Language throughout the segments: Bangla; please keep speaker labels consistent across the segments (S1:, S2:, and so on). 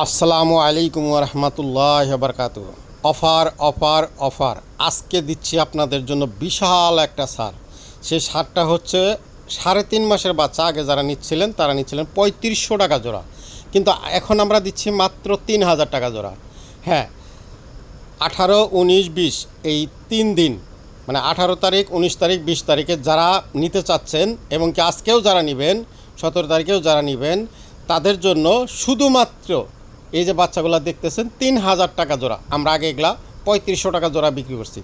S1: আসসালামু আলাইকুম রহমতুল্লাহ বারকাতু। অফার অফার অফার আজকে দিচ্ছি আপনাদের জন্য বিশাল একটা ছাড়। সেই ছাড়টা হচ্ছে 3.5 মাসের বাচ্চা আগে যারা নিচ্ছিলেন তারা নিচ্ছিলেন 3500 টাকা জোড়া, কিন্তু এখন আমরা দিচ্ছি মাত্র 3000 টাকা জোড়া। হ্যাঁ, 18, 19, 20 এই 3 দিন, মানে 18 তারিখ, 19 তারিখ, 20 তারিখে যারা নিতে চাচ্ছেন এবং কি আজকেও যারা নেবেন, 17 তারিখেও যারা নেবেন, তাদের জন্য শুধুমাত্র এই যে বাচ্চাগুলো দেখতেছেন 3000 টাকা জোড়া। আমরা আগে এগুলা 3500 টাকা জোড়া বিক্রি করছি,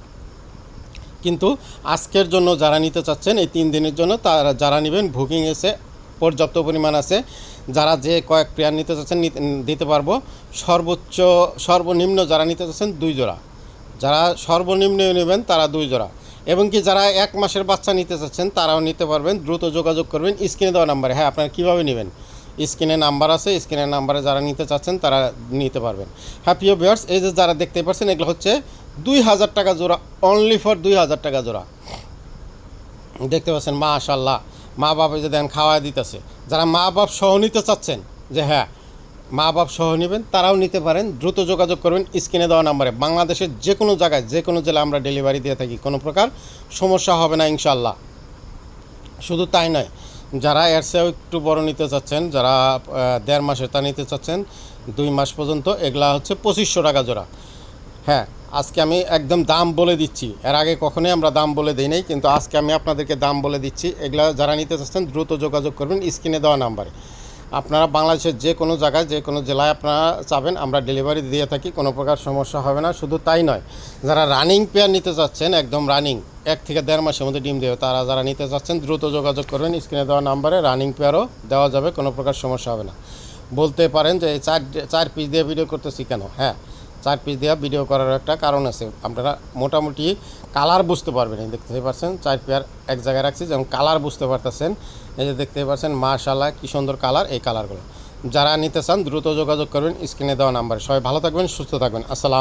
S1: কিন্তু আজকের জন্য যারা নিতে চাচ্ছেন এই 3 দিনের জন্য তারা যারা নেবেন বুকিং এসে পর্যাপ্ত পরিমাণ আছে। যারা যে কয়েক পেয়ার নিতে চাচ্ছেন দিতে পারবো। সর্বনিম্ন যারা নিতে চাচ্ছেন 2 জোড়া, যারা সর্বনিম্ন নেবেন তারা 2 জোড়া, এবং কি যারা 1 মাসের বাচ্চা নিতে চাচ্ছেন তারাও নিতে পারবেন। দ্রুত যোগাযোগ করবেন স্ক্রিনে দেওয়া নাম্বারে। হ্যাঁ, আপনারা কীভাবে নেবেন, স্ক্রিনে নাম্বার আছে, স্ক্রিনের নাম্বারে যারা নিতে চাচ্ছেন তারা নিতে পারবেন। হ্যাপি ভিউয়ার্স, এই যে যারা দেখতে পাচ্ছেন এগুলো হচ্ছে 2000 টাকা জোড়া, অনলি ফর 2000 টাকা জোড়া। দেখতে পাচ্ছেন মাশাআল্লাহ, মা বাপ যে দেন খাওয়ায় দিতেছে। যারা মা বাপ সহ নিতে চাচ্ছেন, যে হ্যাঁ মা বাপ সহ নেবেন, তারাও নিতে পারেন। দ্রুত যোগাযোগ করবেন স্ক্রিনে দেওয়া নাম্বারে। বাংলাদেশের যে কোনো জায়গায় যে কোনো জেলায় আমরা ডেলিভারি দিয়ে থাকি, কোনো প্রকার সমস্যা হবে না ইনশাল্লাহ। শুধু তাই নয়, যারা এর চেয়েও একটু বড় নিতে চাচ্ছেন, যারা 1.5 মাসে তা নিতে চাচ্ছেন 2 মাস পর্যন্ত, এগুলা হচ্ছে 2500 টাকা জোড়া। হ্যাঁ, আজকে আমি একদম দাম বলে দিচ্ছি। এর আগে কখনোই আমরা দাম বলে দিই নাই, কিন্তু আজকে আমি আপনাদেরকে দাম বলে দিচ্ছি। এগুলা যারা নিতে চাচ্ছেন দ্রুত যোগাযোগ করবেন স্ক্রিনে দেওয়া নাম্বারে। আপনারা বাংলাদেশের যে কোনো জায়গায় যে কোনো জেলায় আপনারা চাবেন আমরা ডেলিভারি দিয়ে থাকি, কোনো প্রকার সমস্যা হবে না। শুধু তাই নয়, যারা রানিং পেয়ার নিতে চাচ্ছেন, একদম রানিং 1 থেকে 1.5 মাসের মধ্যে ডিম দেবে, তারা যারা নিতে চাচ্ছেন দ্রুত যোগাযোগ করবেন স্ক্রিনে দেওয়া নাম্বারে। রানিং পেয়ারও দেওয়া যাবে, কোনো প্রকার সমস্যা হবে না। বলতে পারেন যে এই 4 পিস দিয়ে ভিডিও করতেছি কেন? হ্যাঁ, 4 পিস দিয়ে ভিডিও করার একটা কারণ আছে। আপনারা মোটামুটি কালার বুঝতে পারবেন। দেখতে পাচ্ছেন 4 পেয়ার এক জায়গায় রাখছি, যেমন কালার বুঝতে পারতেছেন। এই যে দেখতে পাচ্ছেন মাশাআল্লাহ কি সুন্দর কালার। এই কালারগুলো যারা নিতে চান দ্রুত যোগাযোগ করবেন স্ক্রিনে দেওয়া নাম্বারে। সবাই ভালো থাকবেন, সুস্থ থাকবেন। আসসালামু